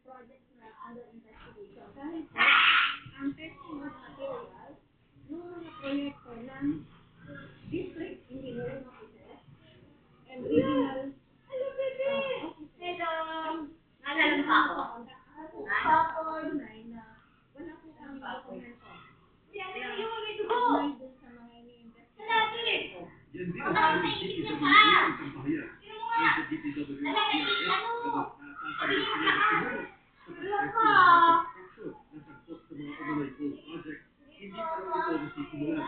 projects na under investigation. Dahil po, ang testing ng material ng mga proyekto ng district engineering offices and regional offices. Hello! Naalala mo pa ako? Tapos, na wala po kami dokumento. Yan, yung mga dugo! May dun sa mga ini-investigate. Lalapit! Yan din Ang ang naisip niya sa pa! isang pahayag Sino mo nga? sa DPWH Ano? Sabi sila na siguro Wala sa pa! action na sangkot sa mga umunoy coal project, hindi pa raw ito nasisimulan.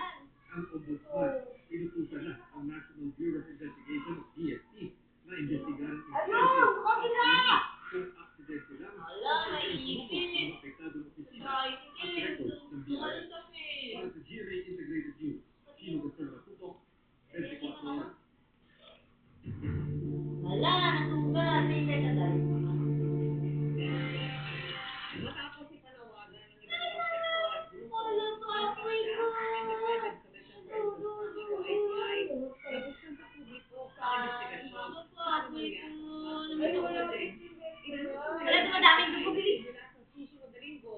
Ang ombudsman, inutusan na ang National Bureau of Investigation of DST na investigahan ang Ayun! Kabila! kung aksidente lang Ala, o kung naisip! ang mga apektadong opisina at records ng BIS. Para sa GRA Integrated News, Sino Gasol Raputok, 24 oras. Wala, natugan. May secondary. Matapos ipanawagan ng iba't ibang sektor at grupo Wala pa, ng may Independent Commission for Infrastructure o ICI, nabuksan sa publiko ang investigasyon sa mangyari sa project. Wala, dumadaming dugo, bilis. Mula sa susunod na linggo,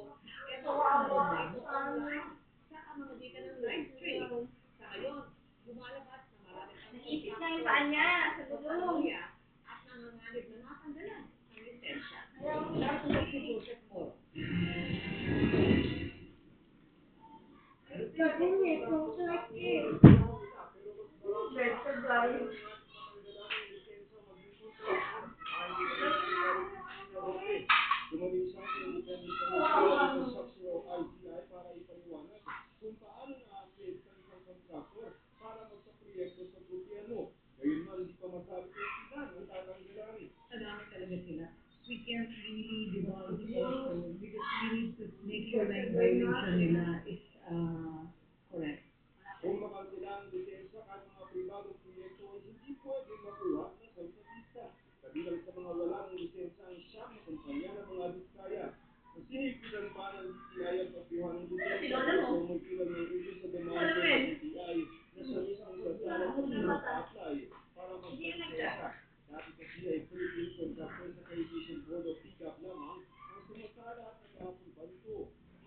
ito ang mga online sa pamamagitan ng live stream. Sa ngayon, lumalabas na marami pang Naisip na yung paa niya sa gulong. at nanganganib na matanggalan ng lisensya. Narito si Joseph Moro. Dumating sa akin ang Independent Commission for Infrastructure o ICI para ipaliwanag kung paano na-update sa isang kontraktor para magpaproyekto sa gobyerno. Ngayon man, hindi pa masabi kung sila ang tatanggalan. Madami talaga sila. We can't really divulge also because we need to make sure na yung violation nila is correct. Kung makansila ang lisensya kahit mga pribadong proyekto ay hindi pwedeng makuha na sa lista. Kabilang sa mga walang lisensya ang siyam na kumpanya ng mga diskaya. Ang sinipitan pa ng DTI ang pagbihan ng lisensya kung may pilang ng ito sa demanda ng DTI na siya mismong sasalang kung maka-apply para magpalisensya. Dati kasi ay Philippine Contractors Accreditation Board of PICAP lamang ang sumasala at nag-a-approve nito.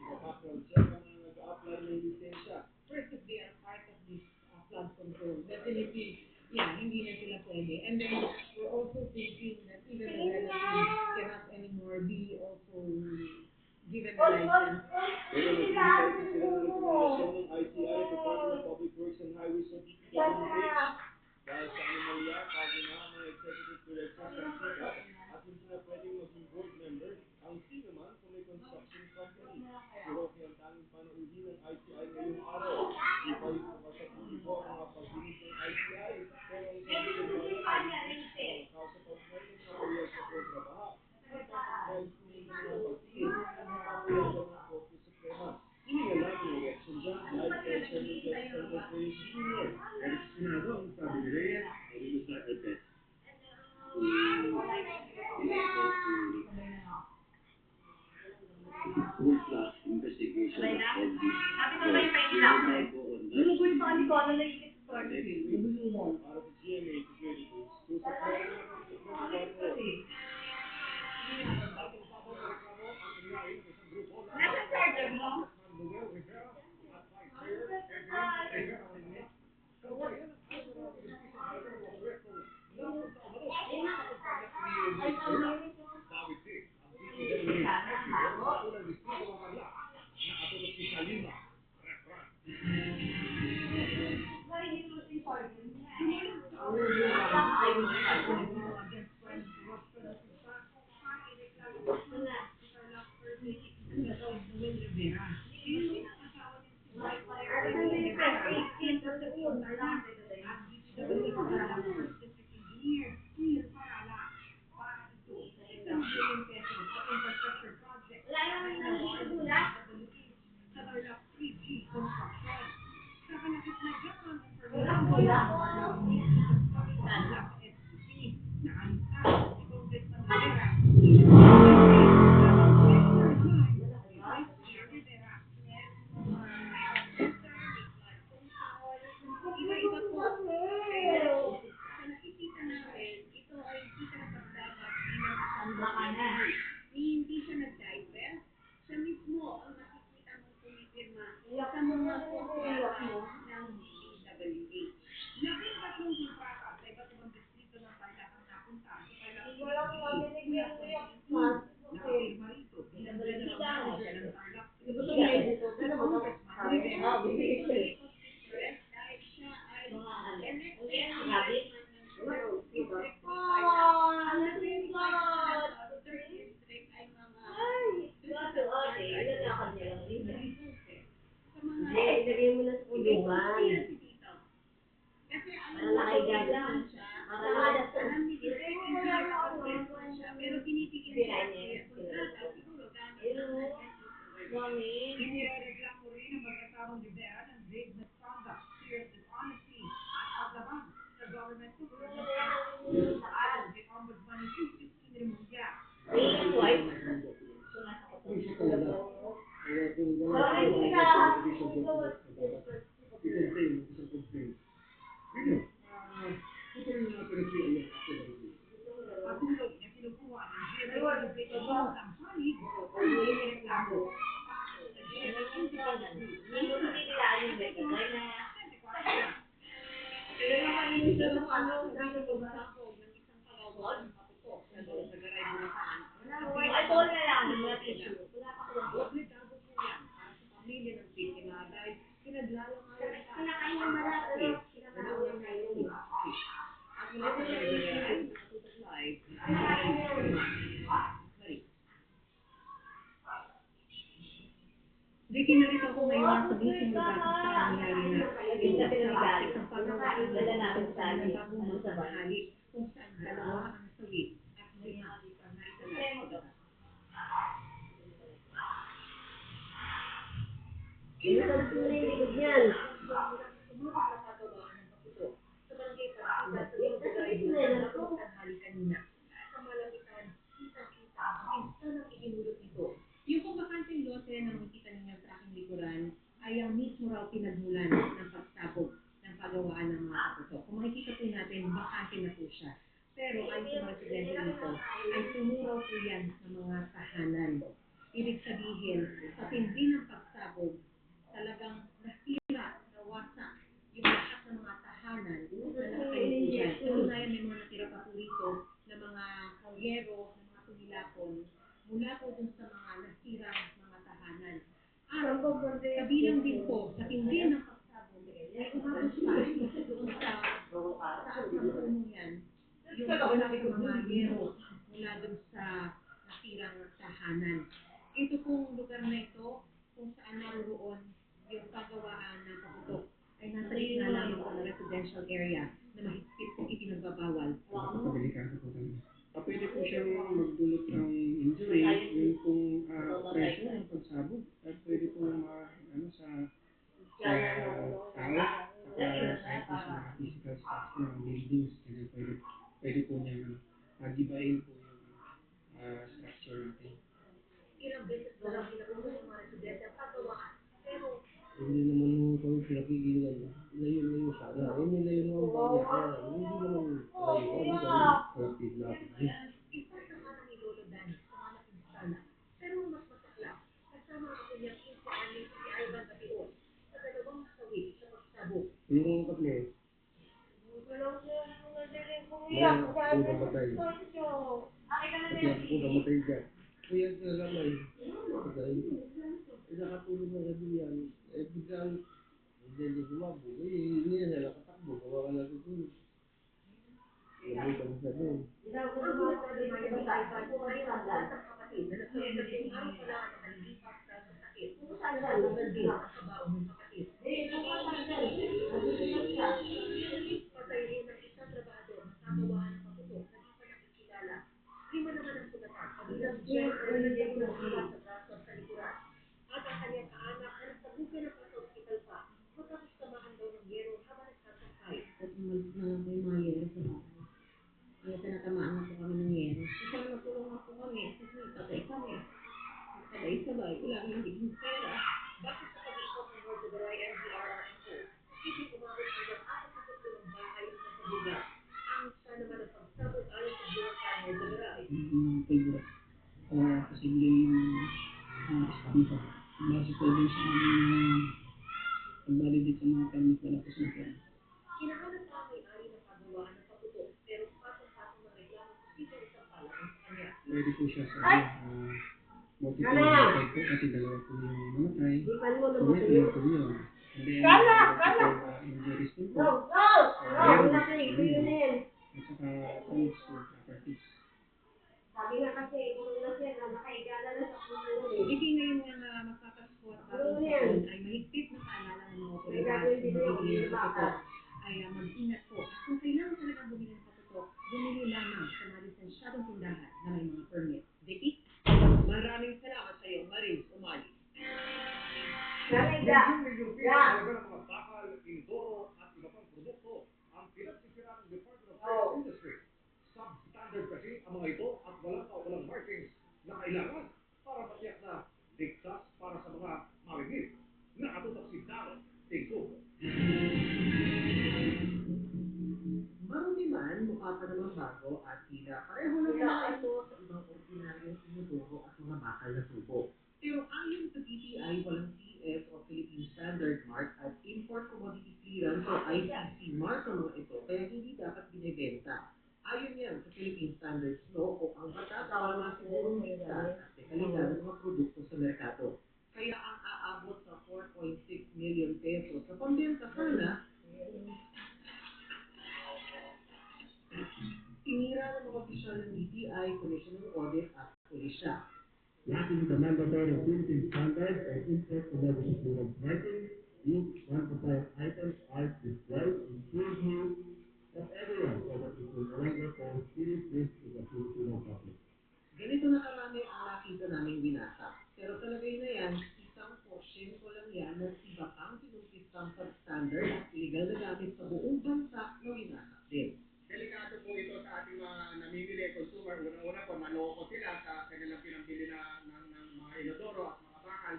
Ika-background check ang nag-a-apply ng lisensya. First, if they are part of this flood control, definitely, yeah, hindi na sila pwede. And then, we're also thinking that even the relatives cannot anymore be also given a license. Pero nagbibigay sila ng rekomendasyon ng ICI, Department of Public Works and Highways o DPWH. Dahil sa anomalya, kagunahan ng Executive Director sa PICAP at hindi na pwedeng maging board member ang sino man kung may construction company. Pero kaya ang tanging panauhin ng ICI ngayong araw. Di pa rin bukas sa publiko ang mga pag-inis ng ICI. Pero ang sabi ng mga kausa kaugnay ng mga proyekto kontra baha. Dahil sunod ng mga pag-inis ang napapayagan ng Korte Suprema. Hininga namin ang reaksyon dyan, live kay Chairman Judge Carlos Reyes Jr. Eric Sinado ang sabi ni Reyes, sabi mo sa EDEC. Full class investigation of all this. Sabi ko kayo pa yung lang. Lulugoy pa kami ko, ano na yung Para sa GMA Integrated News, Joseph Moro ng 24 oras. Nasa charger mo? Manuel Rivera at Vice Mayor Edwin Rivera. Hindi siya nag-diaper. Siya mismo ang makikita mong pumipirma sa mga kontrata ng DPWH. Labing tatlong kontrata sa iba't ibang distrito ng bansa ang napunta sa palakit. Walang mabinig yung reaction. Nakapirma rito bilang general manager ng Tarlac Gusto niya ito. Ano mo? Congressman Rivera. Dahil siya ay elected Grabe. district Ah, ang natin third district ay mga Ay, grabe ate. Ilan na kanya lang rin. sa mga Ilagay mo na sa kulungan. si Tito. Kasi Para nakahiga lang. Para nakahiga. alam ni Tito, siya, pero pinitigil niya ang kontrata siguro gamit ang Mami. Inirereklamo rin ang mag-asawang Rivera ng grave misconduct, serious dishonesty at paglabag sa government procurement act. Ayon kay Ombudsman Justice Remulla. Ay, wife. Isa talaga. Kaya kung wala Ay, ko, isa. isang complaint. Yun. Patuloy na pinag-iyan niya ako ng Patuloy na kinukuha ng GMA ang panig o inireklamo. Sa GMA Independent News. Hindi mo tinilaan yung beta. Dahil na. Pero nakalimutan sa mga ng pagsabog ng isang pagawa ng kaputok sa Garay Bulacan. Ay, tol na lang. Wala tissue. Wala pa ko lang. Obligado po yan para sa pamilya ng biktima dahil pinaglalangalan pa. Kinakain mo na lang. Kinakain na yun. At mula sa Rivera ay nakatutok live. Vicky, narito ako ngayon sa mismong lugar kung saan nangyari na yung isang pagkakailan natin sa ng bagong magsabanghali kung saan dalawa ang nasawi at lima ang naitala. Inutan ko na yung likod niyan. Sumunod na pagawaan ng kaputo sa barangay Partida sa Lugay ng tanghali kanina. Sa malamitan, kita-kita ang instan ang ikinulot nito. Yung kumbakanteng lote na makikita ninyo sa aking likuran ay ang mismo raw pinagmulan ng pagsabog ng pagawaan ng mga kaputo. Kung makikita po natin, bakante na po siya. Pero ayon sa mga residente dito, ay tumuraw po yan sa mga tahanan. Ibig sabihin, sa tindi ng pagsabog, talagang nasira, nawasak yung lahat ng mga tahanan na nakatayo po dyan. Sa unayan, may mga natira pa po rito na mga yero, na mga tumilapon, mula po dun sa mga nasirang mga tahanan. At kabilang din po, sa tindi ng pagsabog, ay umabot pa doon sa taas ng punong yan, yung wala sa mga yero mula dun sa nasirang tahanan. Ito pong lugar na ito, kung saan naroon yung pagawaan ng kaputok, ay nasa gitna lamang po ng residential area na mahigpit po ipinagbabawal. Delikado po talaga. Pwede po siyang magdulot ng injury, yung pong pressure ng pagsabog, at pwede po sa tao, saka kahit po sa mga physical stuff ng buildings, kasi pwede po niya magibain po yung structure natin. Ilang beses na lang pinauna ng mga residente ang pagawaan, pero Hindi naman mo kami pinakikilan. Layo-layo sana. Layo naman ba niya? Kaya hindi naman layo. Lapit-lapit din. isa sa mga nilolo Dani, sa mga napinsala. Pero ang mas masaklap, kasama ang kanyang 15 aning si Ivan Bation sa dalawang nasawi sa pagsabog. Yung mga kapne, kaya ako namatay. Kasi ako namatay dyan. Kaya nalamay. Patay. Nakatulog na gabi yan. Biglang, hindi sumabog. Hindi na nakatakbo. Gawa ka natutulog. Nabutan mo sa doon. Ang pinagdadamayan ni Ivan po ay ang batang kapatid na nagkaroon ng kung araw pala ang nakalilipas sa sakit. Kung saan siya din ang kabaong ng kapatid. Patay rin ang isang trabahador na kagawaan ng kaputok na di pa nakikilala. 5 naman ang sugatan, kabilang siya ay nagdagdag sa braso at sa likuran. At ang kanyang kaanak na nasabugan na pa sa ospital pa, matapos tamaan daw ng yero habang nagsasakay. At umalis na lang po yung mga yero sa bahay. Kaya tinatamaan na po kami ng yero. Kasi nagtulong na po kami, kasi patay kami. Sabay-sabay, wala nang diging pera. Bakit sa pag-ikot ng North Daray MDRRMO, isip umabot hanggang 47 bahay na nasabugan. Ang isa naman ang pagsabog ayon sa Bureau of North Daray. posibleng stampo. Base po din sa aming pag-validate sa mga permit wala po sa permit. Hinahanap pa ang may-ari ng pagawaan ng patutok, pero pasang-pasang ng reklamo posibleng isang palaban sa kanya. Pwede po siya sa multiple homicide po kasi dalawa po yung namatay. So may tuloy po yun. And then, multiple injuries din po. At saka thanks to properties. Sabi nga kasi, kung na siya, nakahiga na lang sa puso. Hindi ngayon nga magpapasko at bagong taon ay mahigpit na paalala ng mga otoridad sa bumibili ng patutok ay mag-ingat po. At kung kailangan talagang bumili ng patutok, bumili lamang sa mga lisensyadong tindahan na may mga permit. Vicky? Maraming salamat sa iyo, Maris Umali. Milyong-milyong piso halaga ng mga bakal, inodoro at iba pang produkto ang pinagsisira ng Department of Trade Industry. Substandard kasi ang mga ito at walang kaukulang markings na kailangan para matiyak na ligtas para sa mga mamimili. Nakatutok si Daro Tingkog. Marumi man, mukha pa naman bago at tila pareho na mga ito sa ibang ordinaryong inodoro at mga bakal na tubo. Pero ayon sa DTI, walang CS o Philippine Standard Mark at Import Commodity Clearance o ICC mark ang mga ito kaya hindi dapat binibenta. Ayon yan sa Philippine Standards Law o ang batas para masigurong ligtas at dekalidad ng mga produkto sa merkado. Kaya ang aabot sa 4.6 million pesos sa pambenta sana, tinira ng mga opisyal ng DTI, Commission on Audit at Pulisya. Lacking the mandatory Philippine standards and import commodity clearance marking, these 1 to 5 items are destroyed in full view of everyone so that it will no longer pose serious risk to the Filipino public. Ganito na karami ang nakita naming binasa. Pero sa lagay na yan, isang porsyento lang yan ng iba pang pinumpisang substandard at illegal na gamit sa buong bansa na winasa din. Delikado po ito sa ating mga namimili consumer. Una-una po, maloko sila sa kanilang pinambili ng mga inodoro at mga bakal.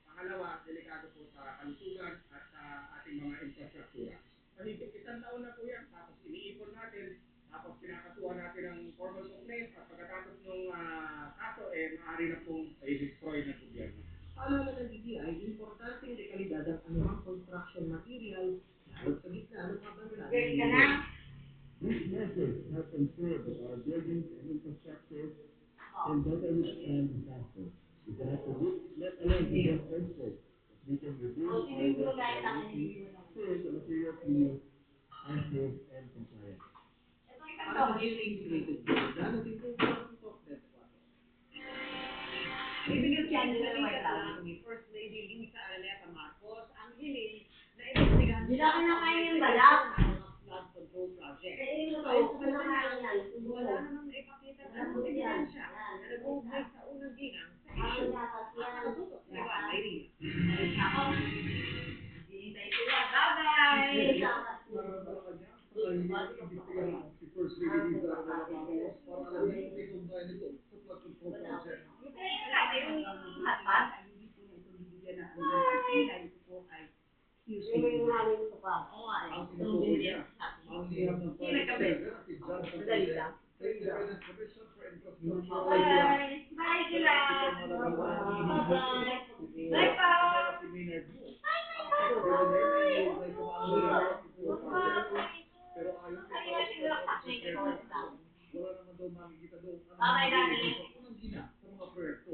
Pangalawa, delikado po sa kalusugan at sa ating mga infrastruktura. Mahigit 1 taon na po yan, tapos iniipon natin, tapos pinakasuhan natin ng formal complaint at pagkatapos ng kaso, maaari na pong i-destroy ng gobyerno. Paalala ng DTI, importanteng dekalidad ang anumang construction material, lalo sa gitna ng mga bansa. These measures help ensure that our buildings and infrastructure can better withstand disaster. We cannot let alone prevent earthquakes. We can reduce our risk by making sure the materials we use are safe and compliant. Para sa GMA Integrated News, darating po ang Tutok 24. Ibigay sa lang ni First Lady Lisa Araneta Marcos ang hiling na imbestigahan Hindi na kinakain yung balat. flood control project. Eh, ito, Ayon sa kinakain kanya, yan. wala namang ipakita ng ebidensya na nag-uugnay sa unang ginang sa issue. At nakatutok si Juan Mayrina. Hintay sila. Bye-bye! Malacanang, sa kahilingan imbestigahan si First Lady Liza Araneta Marcos para alamin kung may kaugnayan nito sa flood control project. Ang tinutukoy niya, ang liham ng project manager si John Santander sa Independent Commission for Infrastructure Idea. Bye sila! Bye-bye! Bye po! Si Maynard Wu. Ang president ay kumaano nila pero ayon kay wala naman daw makikita daw ang unang gina sa mga proyekto.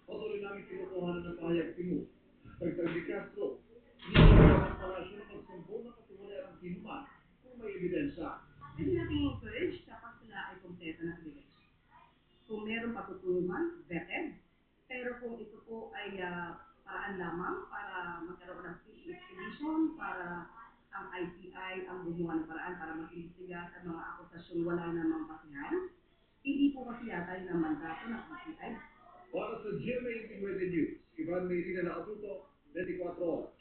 Patuloy namin kinukuhanan ng pahayag si Mu. Dagdag ni Castro, hindi na ang palasyo na magsumbong ng katiwalayan ang kinuman kung may ebidensya. Hindi natin encourage kapag sila ay kompleto na ebidensya. Kung meron patutunan, vetted. Pero kung ito po ay paraan lamang para magkaroon ng fish expedition, para ang ICI ang gumawa ng paraan para mag-imbestiga sa mga akusasyong wala namang pasihan, hindi po kasi yata yun ang mandato ng ICI. Para sa GMA Integrated News, Ivan Mayrina na Atuto, 24 Oras.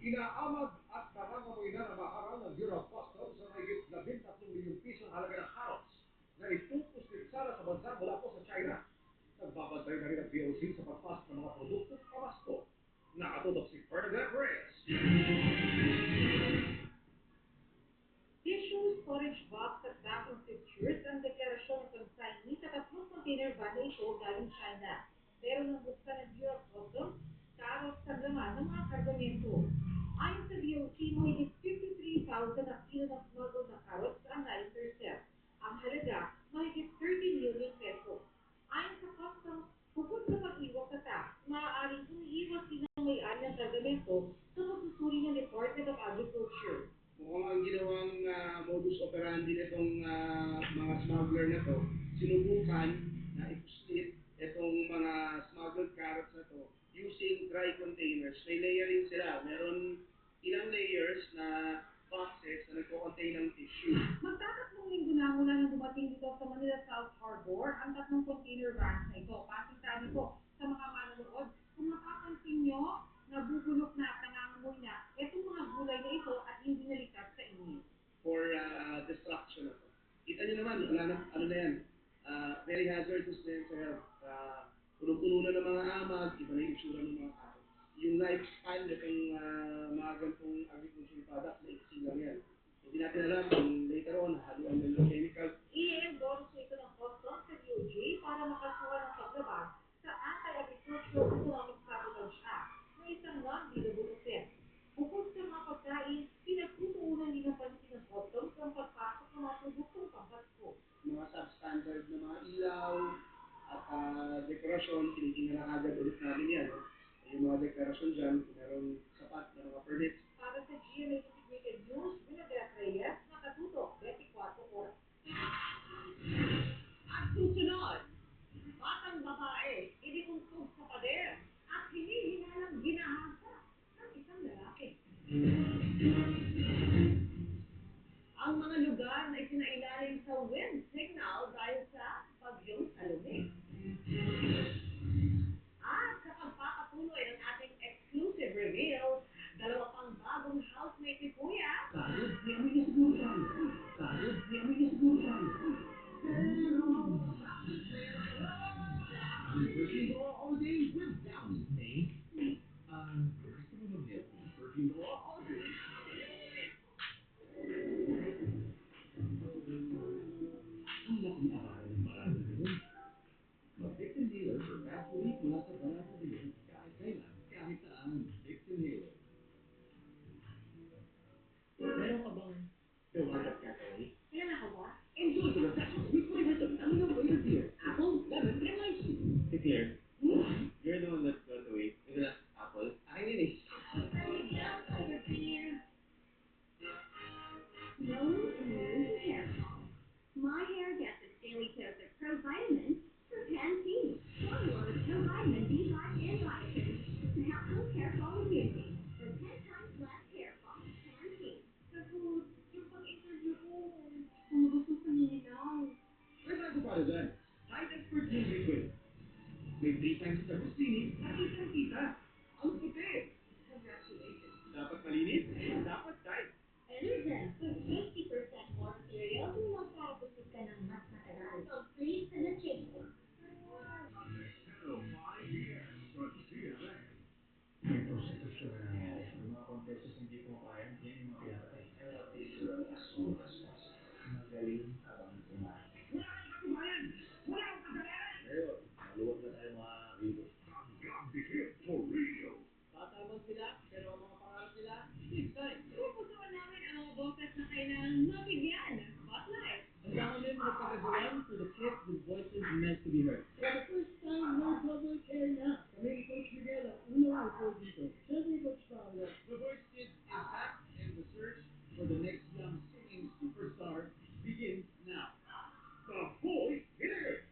Inaamag at nangangamoy na namaharang ng Bureau of Customs sa mahigit 13 milyong pisong halaga ng carrots na ipupuslit sana sa bansa mula po sa China. Bantay na rin ang VOC sa pagpasok ng mga produktong pamasko. Nakatutok si Bernadette Reyes. Tissue, storage box at vacuum fixtures ang deklarasyon ng consignee sa 3 container van na ito galing China. Pero nang buksan ng Bureau of Customs, karos sa laman ng mga kargamento. Ayon sa DOC, mahigit 53,000 ang kilo ng smuggled na carrots ang na-intercept. Ang halaga, mahigit 30 million pesos. Ayon sa Customs, bukod sa pag-iwas sa tax, maaaring umiiwas din ang may-ari ng kargamento sa pagsusuri ng Department of Agriculture. Mukhang ang ginawang modus operandi nitong mga smuggler na to, sinubukan na i-split itong mga smuggled carrots na to using dry containers. May layering sila. Meron ilang layers na boxes na nagko-contain ng tissue. Magtatatlong linggo na mula nang dumating dito sa Manila South Harbor ang 3 container vans na ito. Pasintahan na po sa mga manonood. Kung mapapansin nyo, nabubulok na at nangangamoy na itong mga gulay na ito at hindi nalikas sa inyo. For destruction na to. Kita nyo naman, wala na, ano na yan, very hazardous na yan sa health. Punong-puno na ng mga amag, iba na yung itsura ng mga tao. Yung lifespan nitong mga ganitong agricultural products, naiksin lang yan. Hindi natin alam kung later on, haluan na ng chemical. I-endorse ito ng Customs sa DOJ para makasuhan ng paglabag sa Anti-Agricultural Economic Sabotage Act na isang non-billable offense. Bukod sa mga pagkain, pinagtutuunan din ng pansin ng Customs ang pagpasok ng mga produktong pangpasko. Mga substandard na mga ilaw at dekorasyon, tinitingnan na agad ulit namin yan. No? Yung mga deklarasyon dyan, kung meron sapat na mga permits. Para sa GMA Integrated News, Bernadette Reyes, nakatutok 24 oras. At susunod, batang babae, iniuntog sa pader at hinihinalang ginahasa ng isang lalaki. Ang mga lugar na isinailalim sa wind signal dahil sa bagyong Salome. At sa pagpapatuloy ng ating exclusive reveal, 2 pang bagong housemate ni Kuya. Kahit may amoy na siguro tayo. Kahit may amoy na siguro tayo. Virgin Raw all day with Downy. May? Gusto mo ng milk tea? Virgin Raw all day. Ang laking aralan ng marami ngayon. Mag-Victim Healer for fast relief mula sa balat na dilim. Kahit kailan, kahit saan. Victim Healer. Meron ka bang favorite category? Kailan ako ba? Enjoy the refreshing sweet flavors of Nano flavored beer. Apple, lemon, and lychee. Si Claire, you're the one that got away with the last apple. Akin yun eh. No emergency hair fall. My hair gets its daily dose of Pro Vitamins from Pantene. Formula with Pro Vitamin B5 and biotin to help boost hair fall immunity for 10 times less hair fall. Pantene. Tapos, yung pag-interview ko, kumagustong paninilaw. May bago para dyan. Height Expert Blue Liquid. May 3 times as agustini at isang kita. Ang puti. Congratulations. Dapat malinis, dapat tight. Energen with 80% more material kung magkakabusog ka ng mas matagal. So please to the chamber. Nintendo 5DS from GMA. May prostitution na nangyari. Yung mga confessions hindi ko kaya, yan yung mga pinatay. I want this to run as soon as possible. Magaling habang kumain. Wala kang katubayan! Wala kang kasalanan! Ngayon, maluwag na tayo mga amigos. Hanggang dikit for real. Bata man sila, pero ang mga pangarap nila, big time. Pupusuan namin ang mga boses na kailangan mabigyan ng spotlight. Ang dami mga pagkagawan for the kids with voices meant to be heard. For the first time, may public air na. Kami ni Coach Miguel at unang report dito. Siyempre, Coach Paolo. The Voice Kids is back and the search for the next young singing superstar begins now. The Voice Kids.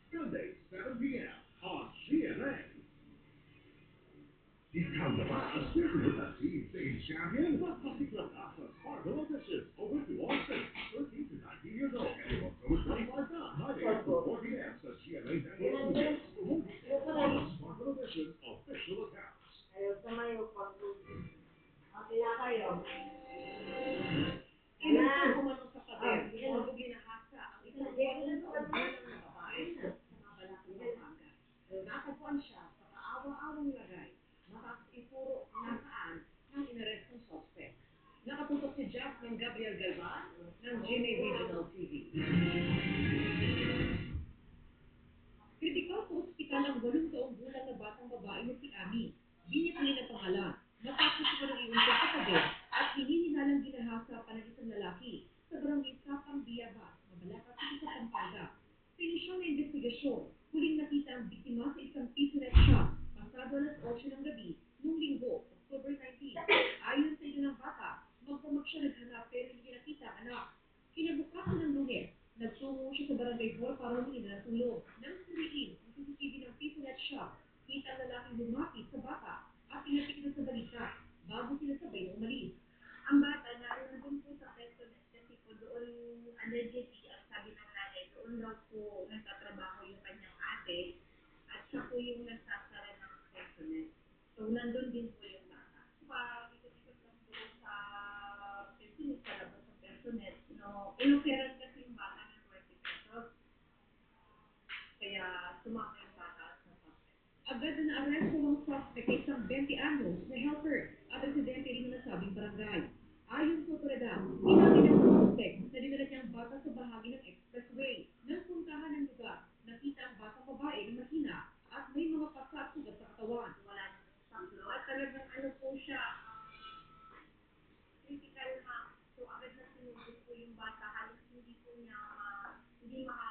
Sunday, 7 p.m. on GMA. Ikaw na ba ang susunod na Team Singing Champion? Magpasiklat ka sa Sparkle Auditions open to all states, 13 to 19 years old. And October 25 na, 9 a.m. to 4 p.m. sa GMA Network Studios. More details on the Sparkle Auditions official accounts. Ayaw sa mayo, pag-uwi. Okay na kayo. Inuntog umano sa pader, inuntog ginahasa ang isang 8 years old bilang na babae sa mga balakang babaga. ng 8 taong gulang na batang babae na si Ami. Binitali na pangalan. Matapos ito ng iuntog sa pader at hinihinalang ginahasa pa ng isang lalaki sa barangay Sapang Biaba, Mabalacat City sa Pampanga. Pinisyon na investigasyon, huling nakita ang biktima sa isang pisonet shop pasado alas 8 ng gabi noong Linggo, October 19. Ayon sa ina ng bata, magdamag siya naghanap pero hindi nakita ang anak. Kinabukasan ng Lunes, nagtungo siya sa barangay hall para humingi ng tulong. Nang suriin ang CCTV ng pisonet shop, kita ang lalaking lumapit sa bata at pinapit na sa balita bago sila sabay na umalis. Ang bata na nandun po sa Petronet kasi po doon allegedly ang sabi ng nanay, doon daw po nagtatrabaho yung kanyang ate at siya po yung nagsasara ng Petronet. So nandun din po yung bata. Ikot-ikot lang po sa Petronet, sa labas ng Petronet. No, inoferan kasi yung bata ng 20 pesos. Kaya sumama yung bata sa suspect. Agad na naaresto ang suspect ay isang 20 anyos na helper at residente rin ng nasabing barangay. Ayon sa otoridad, inamin ng suspect na dinala niya ang bata sa bahagi ng expressway. Nang puntahan ng lugar, nakita ang batang babae na mahina at may mga pasa at sugat sa katawan. Wala nang saklo. At talagang ano po siya, critical na. So agad na sinugod po yung bata. Halos hindi po niya, hindi maka